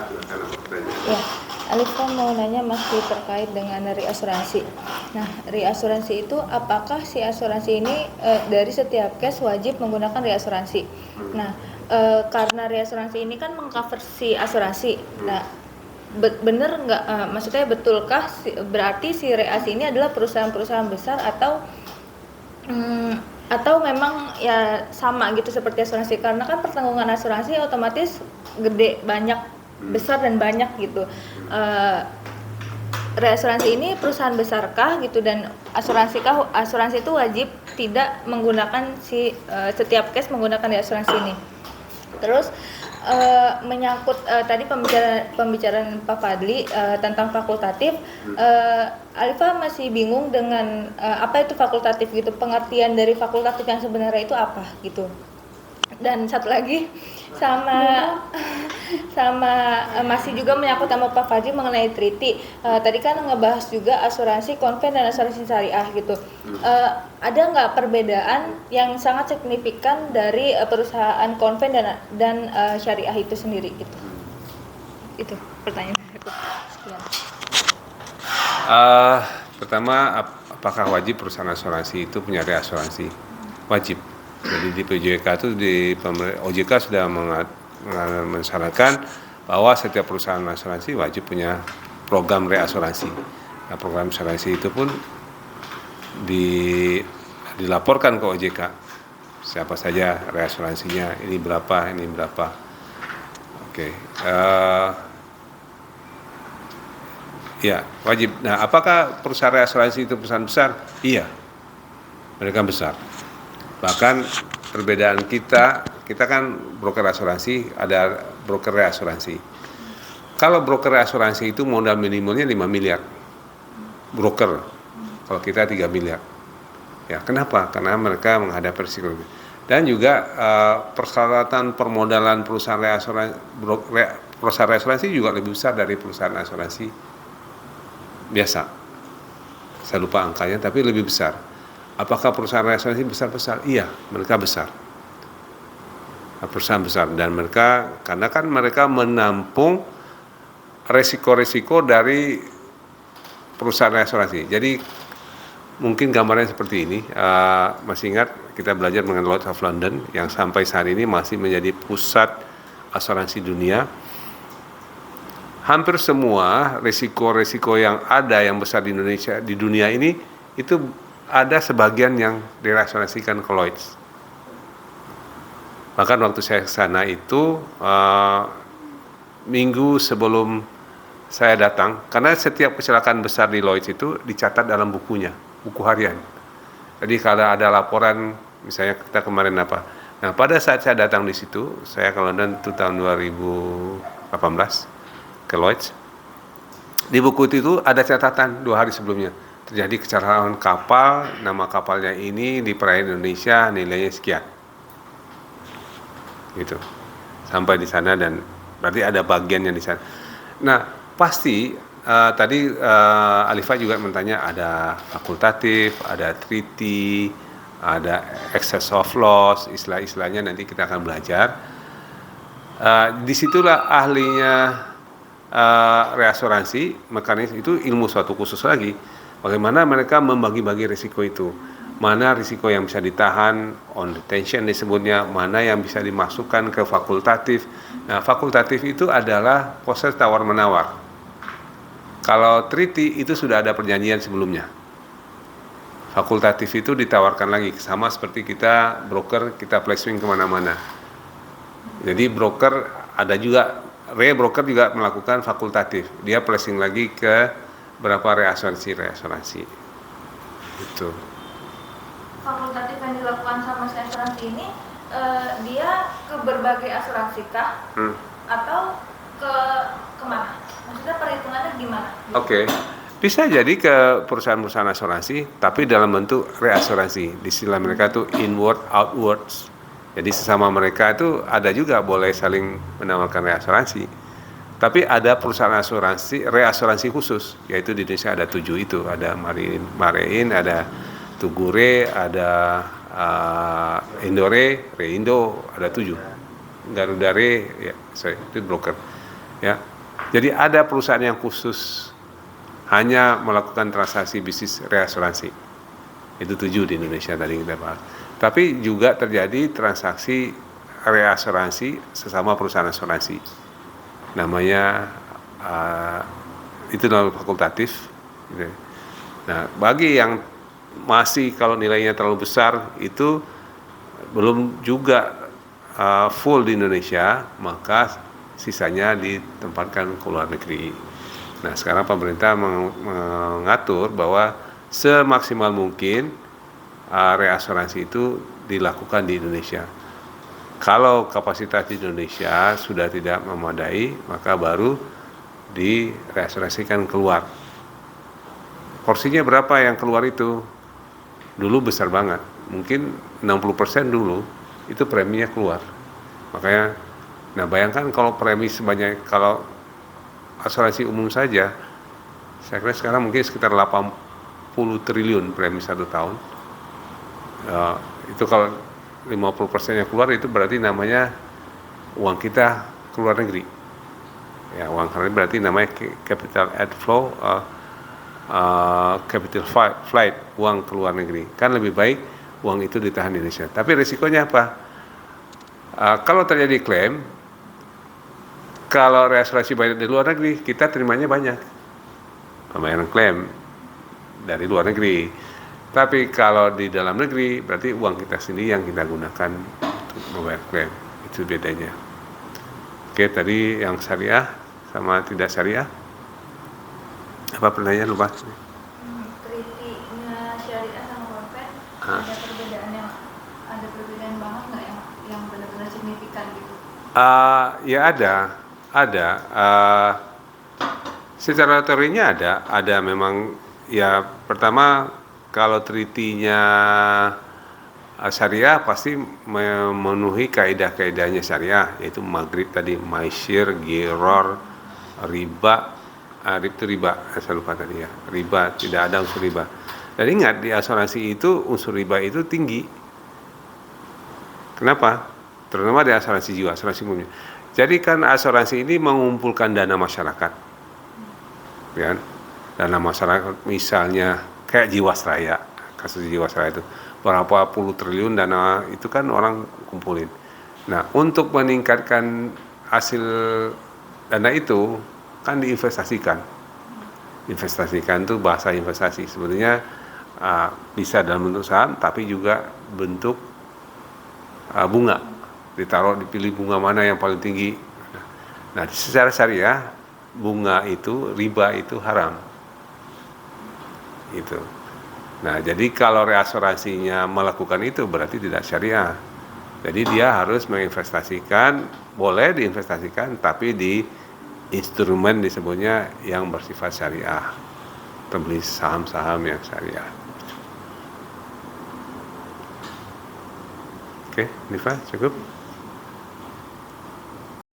silakan apa pertanyaan. Ya, Alifa mau nanya masih terkait dengan reasuransi. Nah, reasuransi itu apakah si asuransi ini dari setiap case wajib menggunakan reasuransi? Nah, karena reasuransi ini kan mengcover si asuransi. Nah, bener nggak? Maksudnya betulkah berarti si reasi ini adalah perusahaan-perusahaan besar atau memang ya sama gitu seperti asuransi, karena kan pertanggungan asuransi otomatis gede, banyak, besar dan banyak gitu. Reasuransi ini perusahaan besarkah gitu, dan asuransi itu wajib tidak menggunakan setiap case menggunakan reasuransi ini. Terus menyangkut tadi pembicaraan Pak Fadli tentang fakultatif, Alifa masih bingung dengan apa itu fakultatif gitu, pengertian dari fakultatif yang sebenarnya itu apa gitu. Dan satu lagi masih juga menyangkut sama Pak Fadli mengenai treaty. Tadi kan ngebahas juga asuransi konven dan asuransi syariah gitu. Ada nggak perbedaan yang sangat signifikan dari perusahaan konven dan syariah itu sendiri gitu? Itu pertanyaan aku. Sekian. Pertama, apakah wajib perusahaan asuransi itu punya reasuransi? Wajib. Jadi di PJK itu OJK sudah mensyaratkan bahwa setiap perusahaan asuransi wajib punya program reasuransi. Nah, program asuransi itu pun dilaporkan ke OJK. Siapa saja reasuransinya, ini berapa. Oke. Ya, wajib. Nah, apakah perusahaan reasuransi itu perusahaan besar? Iya, mereka besar. Bahkan perbedaan kita kan broker asuransi, ada broker reasuransi. Kalau broker reasuransi itu modal minimalnya 5 miliar. Broker. Kalau kita 3 miliar. Ya, kenapa? Karena mereka menghadapi risiko. Dan juga persyaratan permodalan perusahaan reasuransi juga lebih besar dari perusahaan asuransi biasa. Saya lupa angkanya, tapi lebih besar. Apakah perusahaan reasuransi besar? Iya, mereka besar. Perusahaan besar, dan mereka, karena kan mereka menampung resiko-resiko dari perusahaan reasuransi. Jadi mungkin gambarnya seperti ini. Masih ingat kita belajar mengenai Lloyd's of London yang sampai saat ini masih menjadi pusat asuransi dunia. Hampir semua resiko-resiko yang ada yang besar di Indonesia, di dunia ini, itu ada sebagian yang direasuransikan ke Lloyd's. Bahkan waktu saya ke sana itu minggu sebelum saya datang, karena setiap kecelakaan besar di Lloyd's itu dicatat dalam bukunya, buku harian. Jadi kalau ada laporan, misalnya kita kemarin apa. Nah, pada saat saya datang di situ, saya ke London itu tahun 2018 ke Lloyd's. Di buku itu ada catatan 2 hari sebelumnya. Terjadi kecelakaan kapal, nama kapalnya ini di perairan Indonesia, nilainya sekian. Gitu. Sampai di sana, dan berarti ada bagian yang di sana. Nah, pasti tadi Alifa juga bertanya, ada fakultatif, ada treaty, ada excess of loss, istilah-istilahnya nanti kita akan belajar. Disitulah ahlinya reasuransi, mekanis itu ilmu suatu khusus lagi. Bagaimana mereka membagi-bagi risiko itu. Mana risiko yang bisa ditahan, on retention disebutnya, mana yang bisa dimasukkan ke fakultatif. Nah, fakultatif itu adalah proses tawar-menawar. Kalau treaty itu sudah ada perjanjian sebelumnya. Fakultatif itu ditawarkan lagi, sama seperti kita broker, kita placing kemana-mana. Jadi broker ada juga, broker juga melakukan fakultatif. Dia placing lagi ke berapa reasuransi. Itu. Fakultatif yang dilakukan sama si asuransi ini, dia ke berbagai asuransi kah? Atau kemana? Maksudnya perhitungannya gimana? Oke. Bisa jadi ke perusahaan-perusahaan asuransi, tapi dalam bentuk reasuransi. Di istilah mereka itu inward, outwards. Jadi sesama mereka itu ada juga boleh saling menawarkan reasuransi. Tapi ada perusahaan reasuransi khusus, yaitu di Indonesia ada 7 itu. Ada Marine, ada Tugure, ada Indore, Reindo, ada 7. Garuda Re, ya, itu broker. Ya. Jadi ada perusahaan yang khusus hanya melakukan transaksi bisnis reasuransi. Itu 7 di Indonesia tadi kita bahas. Tapi juga terjadi transaksi reasuransi sesama perusahaan asuransi. Namanya itu non fakultatif. Gitu. Nah, bagi yang masih kalau nilainya terlalu besar itu belum juga full di Indonesia, maka sisanya ditempatkan ke luar negeri. Nah, sekarang pemerintah mengatur bahwa semaksimal mungkin reasuransi itu dilakukan di Indonesia. Kalau kapasitas di Indonesia sudah tidak memadai, maka baru direasuransikan keluar. Porsinya berapa yang keluar itu? Dulu besar banget, mungkin 60% dulu itu preminya keluar. Makanya, nah bayangkan kalau premi sebanyak, kalau asuransi umum saja, saya kira sekarang mungkin sekitar 80 triliun premi 1 tahun. Itu kalau 50% yang keluar itu berarti namanya uang kita keluar negeri. Ya, uang keluar negeri berarti namanya capital outflow, capital flight, uang keluar negeri. Kan lebih baik uang itu ditahan di Indonesia. Tapi risikonya apa? Kalau terjadi klaim, kalau reasuransi banyak di luar negeri, kita terimanya banyak pembayaran klaim dari luar negeri. Tapi kalau di dalam negeri, berarti uang kita sendiri yang kita gunakan untuk membayar klaim. Itu bedanya. Oke, tadi yang syariah sama tidak syariah. Apa pertanyaan lupa? Kritinya syariah sama konven ada perbedaan banget nggak yang benar-benar signifikan gitu? Ya ada. Secara teorinya ada memang. Ya pertama, kalau treaty-nya syariah pasti memenuhi kaidah-kaidahnya syariah, yaitu maghrib tadi, maisir, giror, riba. Itu riba, saya lupa tadi ya, riba, tidak ada unsur riba. Dan ingat, di asuransi itu unsur riba itu tinggi. Kenapa? Terutama di asuransi jiwa, asuransi umumnya. Jadi kan asuransi ini mengumpulkan dana masyarakat, ya, dana masyarakat, misalnya kayak Jiwasraya, kasus Jiwasraya itu berapa puluh triliun dana itu kan orang kumpulin. Nah, untuk meningkatkan hasil dana itu kan diinvestasikan. Investasikan itu bahasa investasi sebenarnya bisa dalam bentuk saham, tapi juga bentuk bunga. Ditaruh, dipilih bunga mana yang paling tinggi. Nah, secara syariah bunga itu, riba itu haram. Itu. Nah, jadi kalau reasuransinya melakukan itu berarti tidak syariah. Jadi dia harus menginvestasikan, boleh diinvestasikan, tapi di instrumen disebutnya yang bersifat syariah, membeli saham-saham yang syariah. Oke, Nifa, cukup?